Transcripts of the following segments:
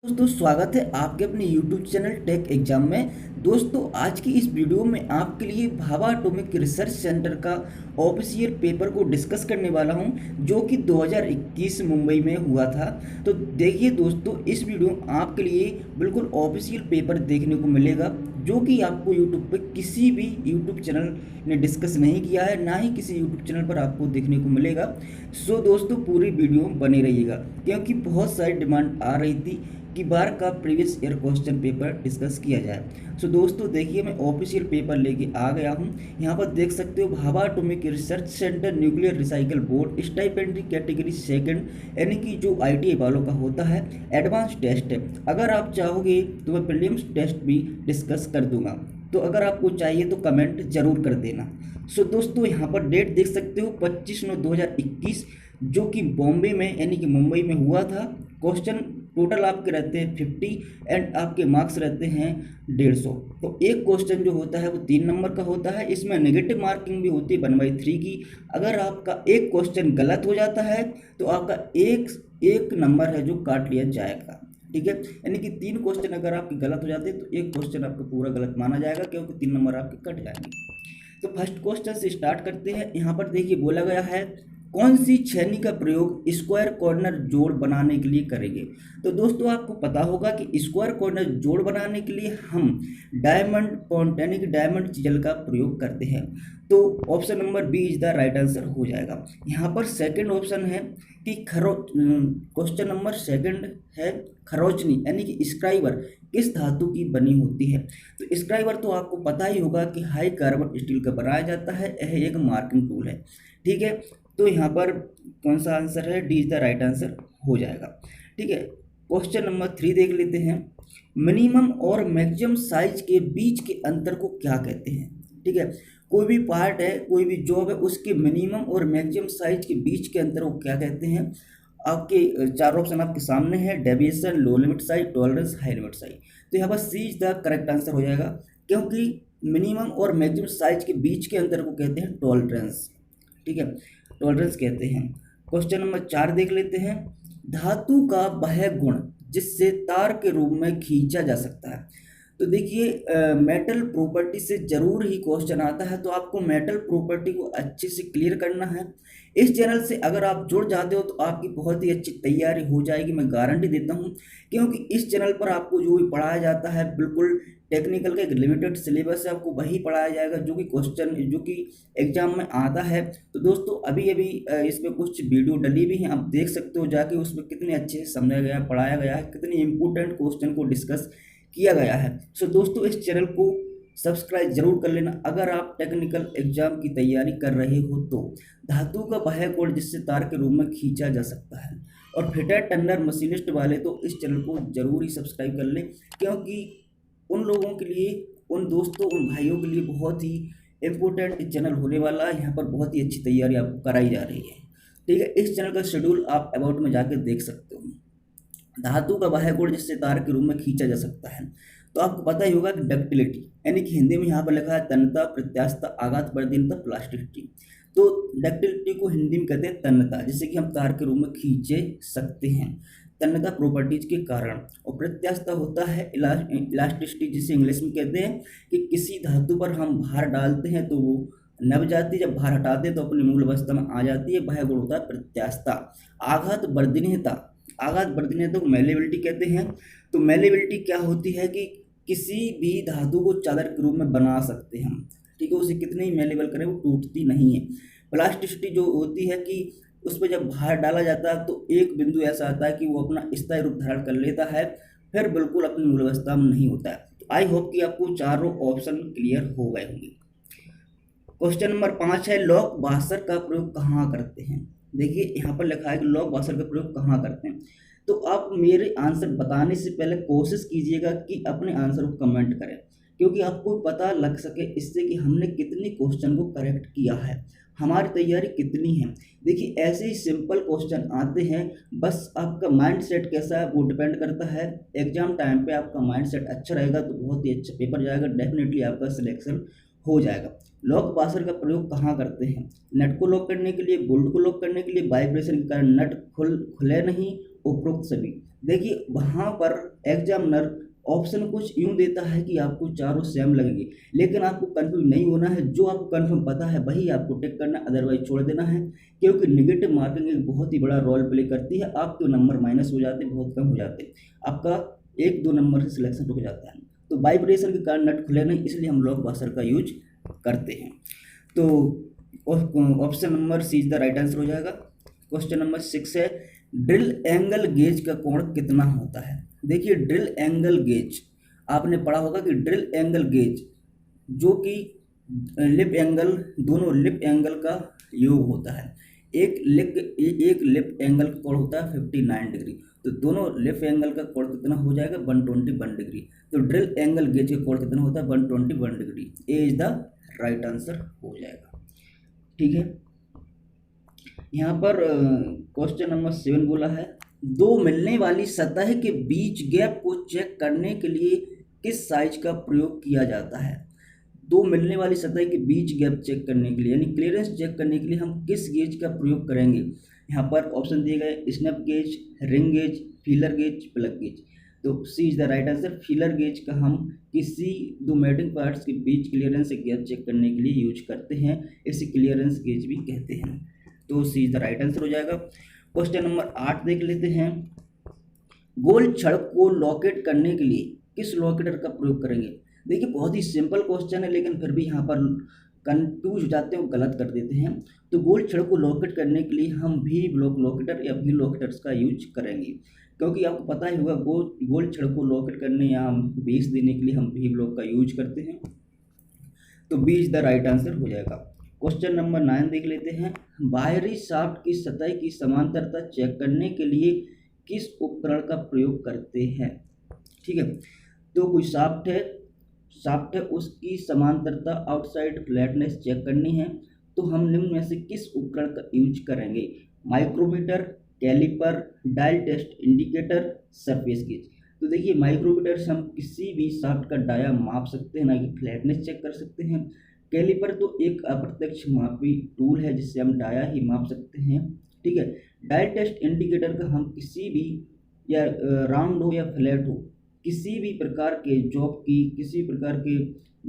दोस्तों स्वागत है आपके अपने YouTube चैनल टेक एग्जाम में। दोस्तों आज की इस वीडियो में आपके लिए भाभा एटॉमिक रिसर्च सेंटर का ऑफिशियल पेपर को डिस्कस करने वाला हूं, जो कि 2021 मुंबई में हुआ था। तो देखिए दोस्तों, इस वीडियो में आपके लिए बिल्कुल ऑफिशियल पेपर देखने को मिलेगा, जो कि आपको YouTube पे किसी भी YouTube चैनल ने डिस्कस नहीं किया है, ना ही किसी YouTube चैनल पर आपको देखने को मिलेगा। सो दोस्तों पूरी वीडियो बने रहिएगा, क्योंकि बहुत सारी डिमांड आ रही थी कि बार का previous year question paper discuss किया जाए। सो दोस्तों देखिए, मैं ऑफिशियल पेपर लेके आ गया हूँ। यहाँ पर देख सकते हो, Bhabha atomic research centre nuclear recycle board stipendiary category second, यानी कि जो ITI वालों का होता है, एडवांस टेस्ट है। अगर आप चाहोगे तो मैं प्रीलिम्स टेस्ट भी डिस्कस कर दूंगा, तो अगर आपको चाहिए तो कमेंट जरूर कर देना। सो दोस्तों यहाँ पर डेट देख सकते हो, 25/9/2021, जो कि बॉम्बे में यानी कि मुंबई में हुआ था। क्वेश्चन टोटल आपके रहते हैं 50 एंड आपके मार्क्स रहते हैं 150। तो एक क्वेश्चन जो होता है वो 3 नंबर का होता है। इसमें नेगेटिव मार्किंग भी होती है 1/3 की। अगर आपका एक क्वेश्चन गलत हो जाता है तो आपका एक नंबर है जो काट लिया जाएगा, ठीक है। यानी कि 3 क्वेश्चन अगर आपके गलत हो जाते हैं तो एक क्वेश्चन आपका पूरा गलत माना जाएगा, क्योंकि 3 नंबर आपके कट जाएंगे। तो फर्स्ट क्वेश्चन से स्टार्ट करते हैं। यहाँ पर देखिए बोला गया है, कौन सी छेनी का प्रयोग स्क्वायर कॉर्नर जोड़ बनाने के लिए करेंगे। तो दोस्तों आपको पता होगा कि स्क्वायर कॉर्नर जोड़ बनाने के लिए हम डायमंड पॉइंट यानी कि डायमंड चीजल का प्रयोग करते हैं। तो option number B is the right answer हो जाएगा। यहाँ पर सेकंड ऑप्शन है कि क्वेश्चन नंबर सेकंड है, खरोचनी यानी कि स्क्राइबर किस धातु की बनी होती है। तो स्क्राइबर तो आपको पता ही होगा कि हाई कार्बन स्टील का बनाया जाता है। यह एक मार्किंग टूल है, ठीक है। तो यहाँ पर कौन सा आंसर है, D is the right answer हो जाएगा, ठीक है। क्वेश्चन नंबर 3 देख लेते हैं। मिनिमम और मैक्सिमम साइज के बीच के अंतर को क्या कहते हैं, ठीक है। कोई भी पार्ट है, कोई भी जॉब है, उसके मिनिमम और मैक्सिमम साइज के बीच के अंतर को क्या कहते हैं। आपके 4 ऑप्शन आपके सामने है, deviation, low limit size, tolerance, high limit size. तो यहाँ पर C is the correct answer हो जाएगा, क्योंकि मिनिमम और मैक्सिमम साइज के बीच के अंतर को कहते हैं टॉलरेंस, ठीक है, टॉलरेंस कहते हैं। क्वेश्चन नंबर 4 देख लेते हैं। धातु का वह गुण जिससे तार के रूप में खींचा जा सकता है। तो देखिए मेटल प्रॉपर्टी से जरूर ही क्वेश्चन आता है, तो आपको मेटल प्रॉपर्टी को अच्छे से क्लियर करना है। इस चैनल से अगर आप जुड़ जाते हो तो आपकी बहुत ही अच्छी तैयारी हो जाएगी, मैं गारंटी देता हूं, क्योंकि इस चैनल पर आपको जो भी पढ़ाया जाता है बिल्कुल टेक्निकल का एक लिमिटेड सिलेबस है, आपको वही पढ़ाया जाएगा जो कि क्वेश्चन जो कि एग्जाम में आता है। तो दोस्तों अभी अभी इसमें कुछ वीडियो डली भी हैं, आप देख सकते हो जाके, उसमें कितने अच्छे से समझाया गया है, पढ़ाया गया है, कितने इंपॉर्टेंट क्वेश्चन को डिस्कस किया गया है। सो दोस्तों इस चैनल को सब्सक्राइब जरूर कर लेना अगर आप टेक्निकल एग्जाम की तैयारी कर रहे हो तो। धातु का वह गुण जिससे तार के रूप में खींचा जा सकता है। और फिटर टर्नर मशीनिस्ट वाले तो इस चैनल को जरूर ही सब्सक्राइब कर लें, क्योंकि उन लोगों के लिए, उन दोस्तों, उन भाइयों के लिए बहुत ही इम्पोर्टेंट चैनल होने वाला है। यहाँ पर बहुत ही अच्छी तैयारी आपको कराई जा रही है, ठीक है। इस चैनल का शेड्यूल आप अबाउट में जाकर देख सकते हो। धातु का वह गुण जिससे तार के रूप में खींचा जा सकता है, तो आपको पता ही होगा कि डक्टिलिटी, यानी कि हिंदी में यहाँ पर लिखा है तन्यता, प्रत्यास्थता, आघात, बर्दीनता, प्लास्टिसिटी। तो डक्टिलिटी को हिंदी में कहते हैं तन्यता, जिससे कि हम तार के रूप में खींचे सकते हैं तन्यता प्रॉपर्टीज के कारण। और प्रत्यास्थता होता है इलास्टिसिटी, जिसे इंग्लिश में कहते हैं कि किसी धातु पर हम भार डालते हैं तो वो नब जाती है, जब भार हटाते हैं तो अपनी मूल अवस्था में आ जाती है, वह गुण होता है प्रत्यास्थता। आघात बर्दनीयता, आघात बर्दनीयता को मेलेबिलिटी कहते हैं। तो मेलेबिलिटी क्या होती है कि किसी भी धातु को चादर के रूप में बना सकते हैं हम, ठीक है, उसे कितने ही मेलेबल करें वो टूटती नहीं है। प्लास्टिसिटी जो होती है कि उस पर जब भार डाला जाता है तो एक बिंदु ऐसा आता है कि वो अपना स्थायी रूप धारण कर लेता है, फिर बिल्कुल अपनी मूल अवस्था में नहीं होता है। तो आई होप कि आपको चारों ऑप्शन क्लियर हो गए होंगे। क्वेश्चन नंबर 5 है, लॉक वाशर का प्रयोग कहाँ करते हैं। देखिए यहाँ पर लिखा है कि लॉक वाशर का प्रयोग कहाँ करते हैं। तो आप मेरे आंसर बताने से पहले कोशिश कीजिएगा कि अपने आंसर को कमेंट करें, क्योंकि आपको पता लग सके इससे कि हमने कितनी क्वेश्चन को करेक्ट किया है, हमारी तैयारी कितनी है। देखिए ऐसे ही सिंपल क्वेश्चन आते हैं, बस आपका माइंड सेट कैसा है वो डिपेंड करता है। एग्जाम टाइम पे आपका माइंड सेट अच्छा रहेगा तो बहुत ही अच्छा पेपर जाएगा, डेफिनेटली आपका सिलेक्शन हो जाएगा। लॉक वाशर का प्रयोग कहाँ करते हैं। नट को लॉक करने के लिए, बोल्ट को लॉक करने के लिए, वाइब्रेशन के कारण नट खुले नहीं, उपरोक्त सभी। देखिए वहाँ पर एग्जामिनर ऑप्शन कुछ यूँ देता है कि आपको चारों सेम लगेंगे, लेकिन आपको कंफ्यूज नहीं होना है। जो आपको कंफर्म पता है वही आपको टिक करना, अदरवाइज छोड़ देना है, क्योंकि नेगेटिव मार्किंग एक बहुत ही बड़ा रोल प्ले करती है। आपके नंबर माइनस हो जाते हैं, बहुत कम हो जाते हैं, आपका 1-2 नंबर से सिलेक्शन रुक जाता है। तो वाइब्रेशन के कारण नट खुले नहीं, इसलिए हम लॉक बस्टर का यूज करते हैं। तो option number C is the right answer हो जाएगा। क्वेश्चन नंबर 6 है, ड्रिल एंगल गेज का कोण कितना होता है। देखिए ड्रिल एंगल गेज आपने पढ़ा होगा कि ड्रिल एंगल गेज जो कि लिप एंगल, दोनों लिप एंगल का योग होता है। एक लिप एंगल का कोण होता है 59 डिग्री, तो दोनों लिप एंगल का कोण कितना हो जाएगा 121 डिग्री। तो ड्रिल एंगल गेज का कोण कितना होता है 121 degree. A is the right answer हो जाएगा। ठीक है, यहाँ पर क्वेश्चन नंबर 7 बोला है, दो मिलने वाली सतह के बीच गैप को चेक करने के लिए किस साइज का प्रयोग किया जाता है। दो मिलने वाली सतह के बीच गैप चेक करने के लिए यानी क्लियरेंस चेक करने के लिए हम किस गेज का प्रयोग करेंगे। यहाँ पर ऑप्शन दिए गए snap gauge, ring gauge, feeler gauge, plug gauge. तो C is the right answer. Feeler gauge का हम किसी दो मैटिंग पार्ट्स के बीच क्लियरेंस गैप चेक करने के लिए यूज करते हैं, इसे क्लियरेंस गेज भी कहते हैं। तो C is the right answer हो जाएगा। क्वेश्चन नंबर 8 देख लेते हैं, गोल छड़ को लॉकेट करने के लिए किस लॉकेटर का प्रयोग करेंगे। देखिए बहुत ही सिंपल क्वेश्चन है, लेकिन फिर भी यहाँ पर कंफ्यूज हो जाते हैं और गलत कर देते हैं। तो गोल छड़ को लॉकेट करने के लिए हम भी ब्लॉक लॉकेटर या भी लॉकेटर्स का यूज करेंगे, क्योंकि आपको पता ही होगा गोल छड़ को लॉकेट करने या बेस देने के लिए हम भी ब्लॉक का यूज करते हैं। तो B is the right answer हो जाएगा। क्वेश्चन नंबर 9 देख लेते हैं, बाहरी शाफ्ट की सतह की समांतरता चेक करने के लिए किस उपकरण का प्रयोग करते हैं। ठीक है, तो कोई शाफ्ट है उसकी समांतरता आउटसाइड फ्लैटनेस चेक करनी है, तो हम निम्न में से किस उपकरण का यूज करेंगे। Micrometer, caliper, dial test indicator, surface gauge. तो देखिए माइक्रोमीटर से हम किसी भी शाफ्ट का डाया माप सकते हैं, ना कि फ्लैटनेस चेक कर सकते हैं। कैलिपर तो एक अप्रत्यक्ष मापी टूल है जिससे हम डाया ही माप सकते हैं। ठीक है, डायल टेस्ट इंडिकेटर का हम किसी भी या राउंड हो या फ्लैट हो किसी भी प्रकार के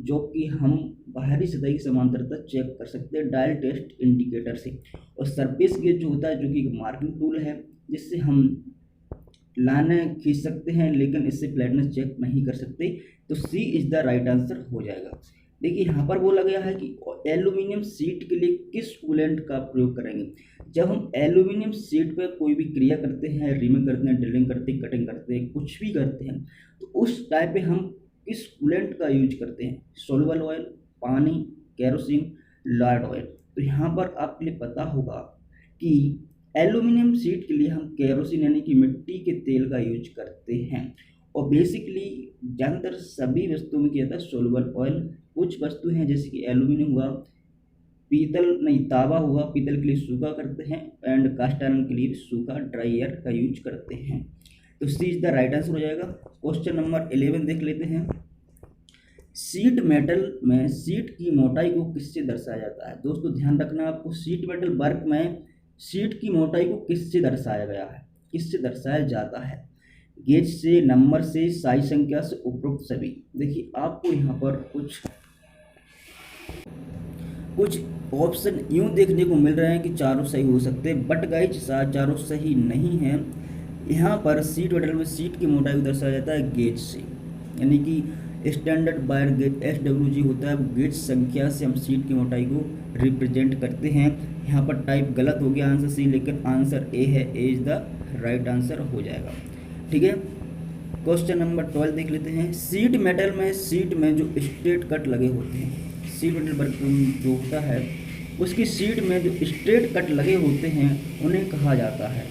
जॉब की हम बाहरी सतह की समांतरता चेक कर सकते हैं डायल टेस्ट इंडिकेटर से। और सरफेस गेज जो होता है जो कि एक मार्किंग टूल है जिससे हम लाइनें खींच सकते हैं, लेकिन इससे फ्लैटनेस चेक नहीं कर सकते। तो C is the right answer हो जाएगा। देखिए यहाँ पर बोला गया है कि एल्यूमिनियम शीट के लिए किस कूलेंट का प्रयोग करेंगे। जब हम एल्यूमिनियम शीट पर कोई भी क्रिया करते हैं, रीमिंग करते हैं, ड्रिलिंग करते हैं, कटिंग करते हैं, कुछ भी करते हैं, तो उस टाइप पे हम किस कूलेंट का यूज करते हैं। सोल्यूबल ऑयल, पानी, केरोसिन, लॉयड ऑयल। तो यहाँ पर आपके लिए पता होगा कि एल्यूमिनियम शीट के लिए हम केरोसिन यानी कि मिट्टी के तेल का यूज करते हैं। और बेसिकली ज़्यादातर सभी वस्तुओं में किया जाता है सोल्यूबल ऑयल। कुछ वस्तु हैं जैसे कि एल्यूमिनियम हुआ, तांबा हुआ, पीतल के लिए सूखा करते हैं, एंड कास्ट आयरन के लिए सूखा ड्राई एयर का यूज करते हैं। तो C is the right answer हो जाएगा। क्वेश्चन नंबर 11 देख लेते हैं, शीट मेटल में शीट की मोटाई को किससे दर्शाया जाता है। दोस्तों ध्यान रखना आपको, शीट मेटल वर्क में शीट की मोटाई को किससे दर्शाया गया है, किससे दर्शाया जाता है। गेज से, नंबर से, साई संख्या से, उपरोक्त सभी। देखिए आपको यहाँ पर कुछ ऑप्शन यूँ देखने को मिल रहे हैं कि चारों सही हो सकते हैं, बट गाइज चारों सही नहीं हैं। यहाँ पर शीट मेटल में शीट की मोटाई को दर्शाया जाता है गेज से, यानी कि स्टैंडर्ड वायर गेज SWG होता है, गेज संख्या से हम शीट की मोटाई को रिप्रेजेंट करते हैं। यहाँ पर टाइप गलत हो गया आंसर सी, लेकिन आंसर ए है। ए इज द राइट आंसर हो जाएगा। ठीक है, क्वेश्चन नंबर 12 देख लेते हैं, शीट में जो स्ट्रेट कट लगे होते हैं, शीट मेटल वर्क जो होता है उसकी शीट में जो स्ट्रेट कट लगे होते हैं उन्हें कहा जाता है।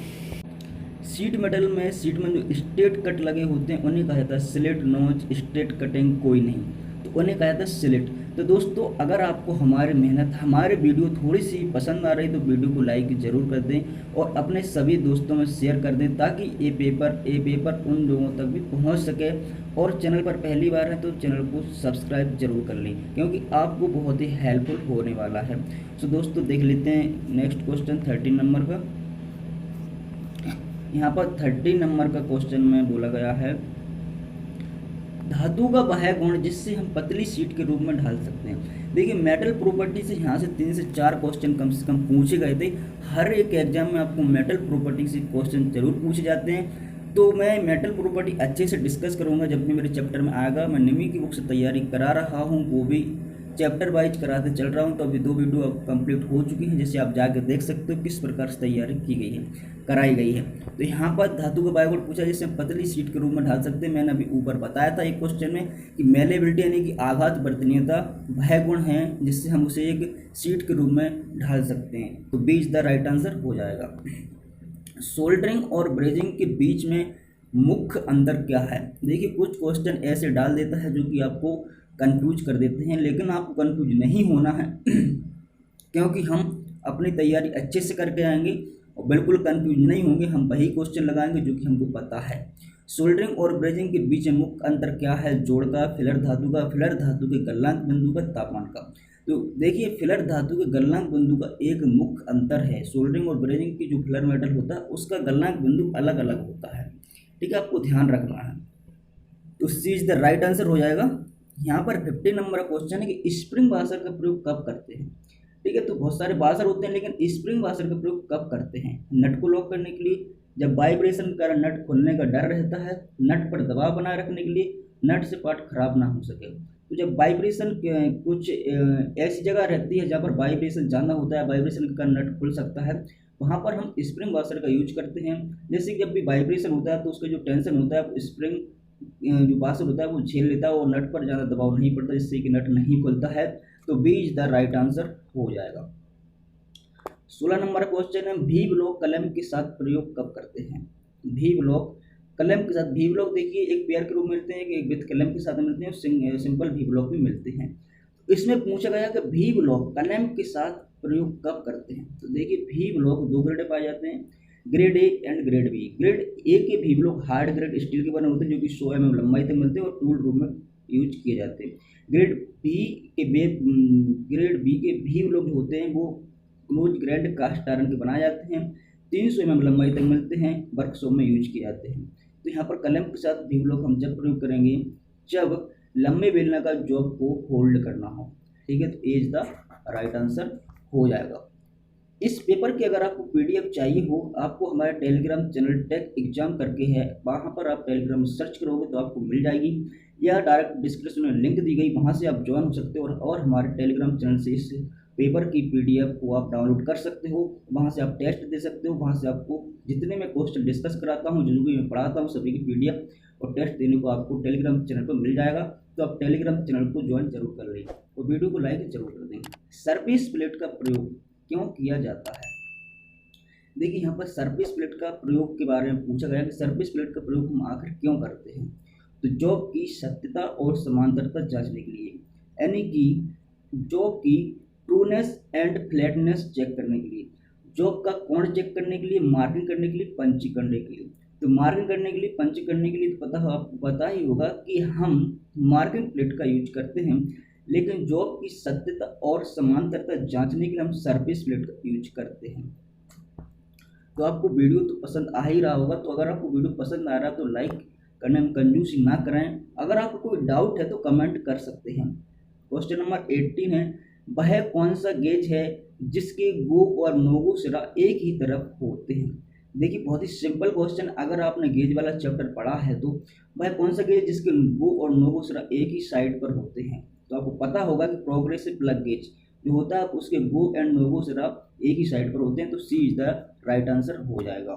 शीट में जो स्ट्रेट कट लगे होते हैं उन्हें कहा जाता है स्लिट नोच, स्ट्रेट कटिंग कोई नहीं, तो उन्हें कहा जाता है स्लिट। तो दोस्तों अगर आपको हमारे वीडियो थोड़ी सी पसंद आ रही तो वीडियो को लाइक जरूर कर दें और अपने सभी दोस्तों में शेयर कर दें, ताकि ये पेपर उन लोगों तक भी पहुंच सके। और चैनल पर पहली बार है तो चैनल को सब्सक्राइब जरूर कर लें, क्योंकि आपको बहुत ही हेल्पफुल होने वाला है। तो दोस्तों देख लेते हैं नेक्स्ट क्वेश्चन 13 नंबर का। यहाँ पर 30 नंबर का क्वेश्चन में बोला गया है धातु का वह गुण जिससे हम पतली शीट के रूप में ढाल सकते हैं। देखिए मेटल प्रॉपर्टी से यहाँ से 3 से 4 क्वेश्चन कम से कम पूछे गए थे। हर एक एग्जाम में आपको मेटल प्रॉपर्टी से क्वेश्चन जरूर पूछे जाते हैं। तो मैं मेटल प्रॉपर्टी अच्छे से डिस्कस करूँगा जब भी मेरे चैप्टर में आएगा। मैं निमी की बुक से तैयारी करा रहा हूँ, वो भी चैप्टर वाइज कराते चल रहा हूँ। तो अभी 2 वीडियो अब कंप्लीट हो चुकी हैं, जैसे आप जाकर देख सकते हो किस प्रकार से तैयारी की गई है, कराई गई है। तो यहाँ पर धातु का बायोगुण पूछा जिससे हम पतली शीट के रूप में ढाल सकते हैं। मैंने अभी ऊपर बताया था एक क्वेश्चन में कि मेलेबिलिटी यानी कि आघात वर्तनीयता वह गुण है जिससे हम उसे एक शीट के रूप में ढाल सकते हैं। तो B is the right answer हो जाएगा। सोल्डरिंग और ब्रेजिंग के बीच में मुख्य अंतर क्या है? देखिए कुछ क्वेश्चन ऐसे डाल देता है जो कि आपको कंफ्यूज कर देते हैं, लेकिन आपको कंफ्यूज नहीं होना है क्योंकि हम अपनी तैयारी अच्छे से करके आएंगे और बिल्कुल कंफ्यूज नहीं होंगे। हम वही क्वेश्चन लगाएंगे जो कि हमको पता है। सोल्डरिंग और ब्रेजिंग के बीच में मुख्य अंतर क्या है? जोड़ का, फिलर धातु का, फिलर धातु के गलनांक बिंदु का, तापमान का। तो देखिए फिलर धातु के गलनांक बिंदु का एक मुख्य अंतर है। सोल्डरिंग और ब्रेजिंग की जो फिलर मेटल होता है उसका गलनांक बिंदु अलग अलग होता है, ठीक है, आपको ध्यान रखना है। तो C is the right answer हो जाएगा। यहाँ पर 50 नंबर का क्वेश्चन है कि स्प्रिंग वाशर का प्रयोग कब करते हैं? ठीक है, तो बहुत सारे वाशर होते हैं लेकिन स्प्रिंग वाशर का प्रयोग कब करते हैं? नट को लॉक करने के लिए, जब वाइब्रेशन के कारण नट खुलने का डर रहता है, नट पर दबाव बनाए रखने के लिए, नट से पार्ट खराब ना हो सके। तो जब वाइब्रेशन कुछ ऐसी जगह रहती है जहाँ पर वाइब्रेशन ज़्यादा होता है, वाइब्रेशन के कारण नट खुल सकता है, वहाँ पर हम स्प्रिंग वाशर का यूज करते हैं। जैसे कि जब भी वाइब्रेशन होता है तो उसका जो टेंशन होता है स्प्रिंग जो वाशर होता है वो झेल लेता है और नट पर ज़्यादा दबाव नहीं पड़ता, जिससे कि नट नहीं खुलता है। तो B is the right answer हो जाएगा। 16 नंबर क्वेश्चन है भी ब्लॉक कलम के साथ प्रयोग कब करते हैं? भी ब्लॉक कलम के साथ, भी ब्लॉक देखिए एक पेयर के रूप मिलते हैं, एक विद कलम के साथ मिलते हैं, सिंपल भी ब्लॉक भी मिलते हैं। इसमें पूछा गया कि भी ब्लॉक कलम के साथ प्रयोग कब करते हैं? तो देखिए भी ब्लॉक 2 ग्रेड पाए जाते हैं, grade A and grade B. Grade A के भी ब्लॉक हार्ड ग्रेड स्टील के बने होते हैं जो कि 100 mm लंबाई तक मिलते हैं और टूल रूम में यूज किए जाते हैं। ग्रेड बी के भी ब्लॉक जो होते हैं वो क्लोज ग्रेड कास्ट आयरन के बनाए जाते हैं, 300 mm लंबाई तक मिलते हैं, वर्कशॉप में यूज किए जाते हैं। तो यहाँ पर कलम के साथ भी ब्लॉक हम जब प्रयोग करेंगे जब लंबे बेलना का जॉब को होल्ड करना हो, ठीक है। तो ए इज द राइट आंसर हो जाएगा। इस पेपर की अगर आपको पीडीएफ चाहिए हो, आपको हमारे टेलीग्राम चैनल टेक एग्जाम करके है, वहाँ पर आप टेलीग्राम में सर्च करोगे तो आपको मिल जाएगी, या डायरेक्ट डिस्क्रिप्शन में लिंक दी गई, वहाँ से आप ज्वाइन हो सकते हो और हमारे टेलीग्राम चैनल से इस पेपर की पीडीएफ को आप डाउनलोड कर सकते हो। वहाँ से आप टेस्ट दे सकते हो, वहाँ से आपको जितने मैं क्वेश्चन डिस्कस कराता हूँ, जो भी मैं पढ़ाता हूँ, सभी की पीडीएफ और टेस्ट देने को आपको टेलीग्राम चैनल पर मिल जाएगा। तो आप टेलीग्राम चैनल को ज्वाइन जरूर कर लें और वीडियो को लाइक जरूर कर दें। सरफेस प्लेट का प्रयोग क्यों किया जाता है? देखिए यहाँ पर सरफेस प्लेट का प्रयोग के बारे में पूछा गया कि सरफेस प्लेट का प्रयोग हम आखिर क्यों करते हैं? तो जॉब की सत्यता और समांतरता जांचने के लिए, यानी कि जॉब की ट्रूनेस एंड फ्लैटनेस चेक करने के लिए, जॉब का कोण चेक करने के लिए, मार्किंग करने के लिए, पंचिंग करने के लिए। तो मार्किंग करने के लिए, पंचिंग करने के लिए तो आपको पता ही होगा कि हम मार्किंग प्लेट का यूज करते हैं, लेकिन जॉब की सत्यता और समांतरता जांचने के लिए हम सरफेस प्लेट का यूज करते हैं। तो आपको वीडियो तो पसंद आ ही रहा होगा। तो अगर आपको वीडियो पसंद आ रहा है तो लाइक करने में कंजूसी ना करें। अगर आपको कोई डाउट है तो कमेंट कर सकते हैं। क्वेश्चन नंबर 18 है वह कौन सा गेज है जिसके गो और नो गो सिरा एक ही तरफ होते हैं? देखिए बहुत ही सिंपल क्वेश्चन, अगर आपने गेज वाला चैप्टर पढ़ा है तो वह कौन सा गेज जिसके गो और नो गो सिरा एक ही साइड पर होते हैं? तो आपको पता होगा कि प्रोग्रेसिव प्लग गेज जो होता है उसके गो एंड नो गो सिरा एक ही साइड पर होते हैं। तो C is the right answer हो जाएगा।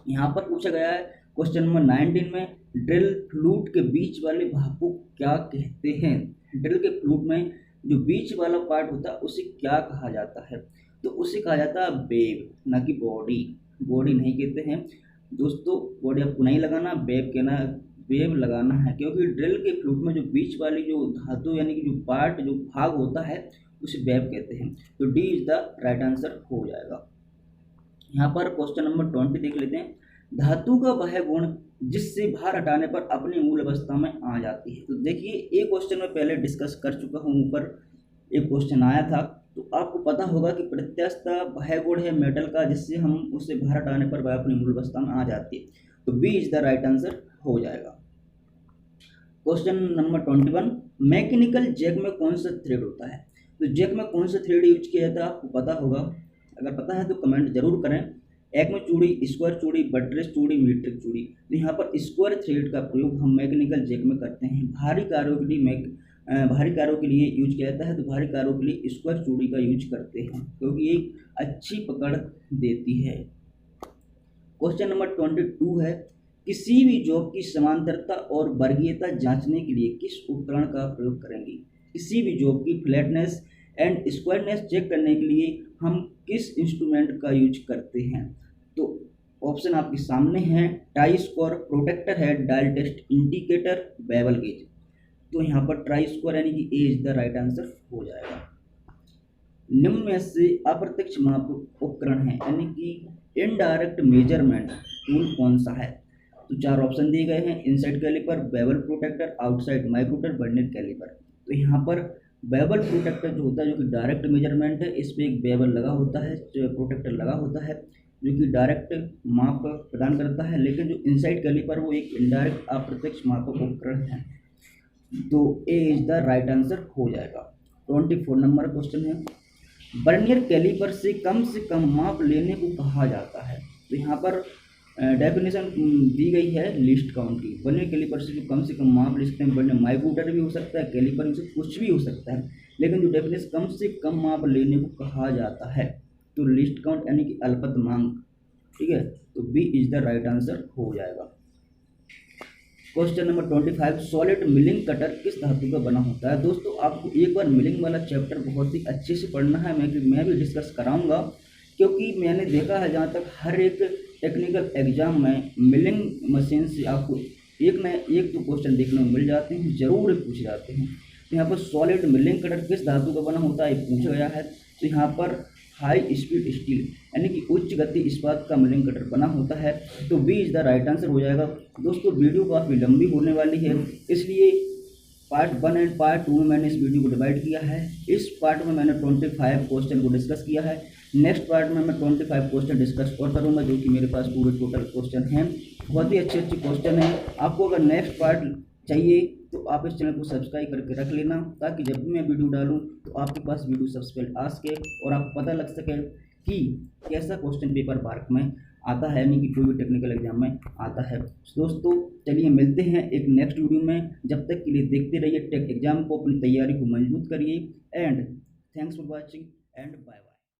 यहाँ पर पूछा गया है क्वेश्चन नंबर 19 में ड्रिल फ्लूट के बीच वाले भाग को क्या कहते हैं? ड्रिल के फ्लूट में जो बीच वाला पार्ट होता है उसे क्या कहा जाता है? तो उसे कहा जाता है वेब, ना कि बॉडी। बॉडी नहीं कहते हैं दोस्तों, बॉडी आपको नहीं लगाना, वेब कहना, वेब लगाना है, क्योंकि ड्रिल के फ्लूट में जो बीच वाली जो धातु यानी कि जो पार्ट जो भाग होता है उसे वेब कहते हैं। तो D is the right answer हो जाएगा। यहाँ पर क्वेश्चन नंबर 20 देख लेते हैं। धातु का वह गुण जिससे भार हटाने पर अपनी मूल अवस्था में आ जाती है। तो देखिए एक क्वेश्चन में पहले डिस्कस कर चुका हूँ, ऊपर एक क्वेश्चन आया था तो आपको पता होगा कि प्रत्यास्थता वह गुण है मेटल का जिससे हम उसे बाहर हटाने पर वह अपनी मूल अवस्था में आ जाती है। तो B is the right answer हो जाएगा। क्वेश्चन नंबर 21, मैकेनिकल जैक में कौन सा थ्रेड होता है? तो जैक में कौन सा थ्रेड यूज किया जाता है आपको पता होगा, अगर पता है तो कमेंट जरूर करें। एक में चूड़ी, स्क्वायर चूड़ी, बटरेस चूड़ी, मीट्रिक चूड़ी। तो यहाँ पर स्क्वायर थ्रेड का प्रयोग हम मैकेनिकल जैक में करते हैं। भारी कार्यों के लिए भारी कार्यों के लिए यूज किया जाता है, तो भारी कार्यों के लिए स्क्वायर चूड़ी का यूज करते हैं क्योंकि ये अच्छी पकड़ देती है। क्वेश्चन नंबर 22 है, किसी भी जॉब की समांतरता और वर्गीयता जांचने के लिए किस उपकरण का प्रयोग करेंगे? किसी भी जॉब की फ्लैटनेस एंड स्क्वायरनेस चेक करने के लिए हम किस इंस्ट्रूमेंट का यूज करते हैं? तो ऑप्शन आपके सामने है, try square, protractor head, dial test indicator, bevel gauge. तो यहाँ पर ट्राई स्क्वायर यानी कि A is the right answer हो जाएगा। निम्न में से अप्रत्यक्ष माप उपकरण है यानी कि इनडायरेक्ट मेजरमेंट टूल कौन सा है? तो 4 ऑप्शन दिए गए हैं, inside caliper, bevel protractor, outside micrometer, vernier caliper. तो यहाँ पर बेवल प्रोटेक्टर जो होता है, जो कि डायरेक्ट मेजरमेंट है, इस पर एक बेवल लगा होता है, जो प्रोटेक्टर लगा होता है जो कि डायरेक्ट माप प्रदान करता है, लेकिन जो इनसाइड कैलिपर वो एक इनडायरेक्ट अप्रत्यक्ष मापक उपकरण है। तो ए इज द राइट आंसर हो जाएगा। 24 नंबर क्वेश्चन है, वर्नियर कैलिपर से कम माप लेने को कहा जाता है? तो यहाँ पर डेफिनेशन दी गई है लीस्ट काउंट की। वर्नियर कैलिपर से जो कम माप ले सकते हैं, वर्नियर माइक्रोमीटर भी हो सकता है, कैलिपर में से कुछ भी हो सकता है, लेकिन जो डेफिनेशन कम माप लेने को कहा जाता है तो लीस्ट काउंट यानी कि अल्पतमांक। ठीक है, तो B is the right answer हो जाएगा। Question number 25, solid milling cutter किस धातु का बना होता है? दोस्तों आपको एक बार मिलिंग वाला चैप्टर बहुत ही अच्छे से पढ़ना है, मैं भी डिस्कस कराऊंगा, क्योंकि मैंने देखा है जहाँ तक हर एक टेक्निकल एग्जाम में मिलिंग मशीन से आपको एक न एक तो क्वेश्चन देखने को मिल जाते हैं, जरूर पूछे जाते हैं। तो यहाँ पर सॉलिड मिलिंग कटर किस धातु का बना होता है पूछा गया है। तो यहाँ पर हाई स्पीड स्टील यानी कि उच्च गति इस्पात का मिलिंग कटर बना होता है। तो B is the right answer हो जाएगा। दोस्तों वीडियो काफ़ी लंबी होने वाली है, इसलिए पार्ट 1 एंड पार्ट 2 में मैंने इस वीडियो को डिवाइड किया है। इस पार्ट में मैंने 25 क्वेश्चन को डिस्कस किया है। नेक्स्ट पार्ट में मैं 25 क्वेश्चन डिस्कस और करूँगा, जो कि मेरे पास पूरे टोटल क्वेश्चन हैं। बहुत ही अच्छे क्वेश्चन हैं। आपको अगर नेक्स्ट पार्ट चाहिए तो आप इस चैनल को सब्सक्राइब करके रख लेना, ताकि जब भी मैं वीडियो डालूं तो आपके पास वीडियो सबसे पहले आ सके और आपको पता लग सके कि कैसा क्वेश्चन पेपर मार्क में आता है, यानी कि कोई भी टेक्निकल एग्जाम में आता है। दोस्तों चलिए मिलते हैं एक नेक्स्ट वीडियो में, जब तक के लिए देखते रहिए टेक एग्जाम को, अपनी तैयारी को मजबूत करिए and thanks for watching and bye bye.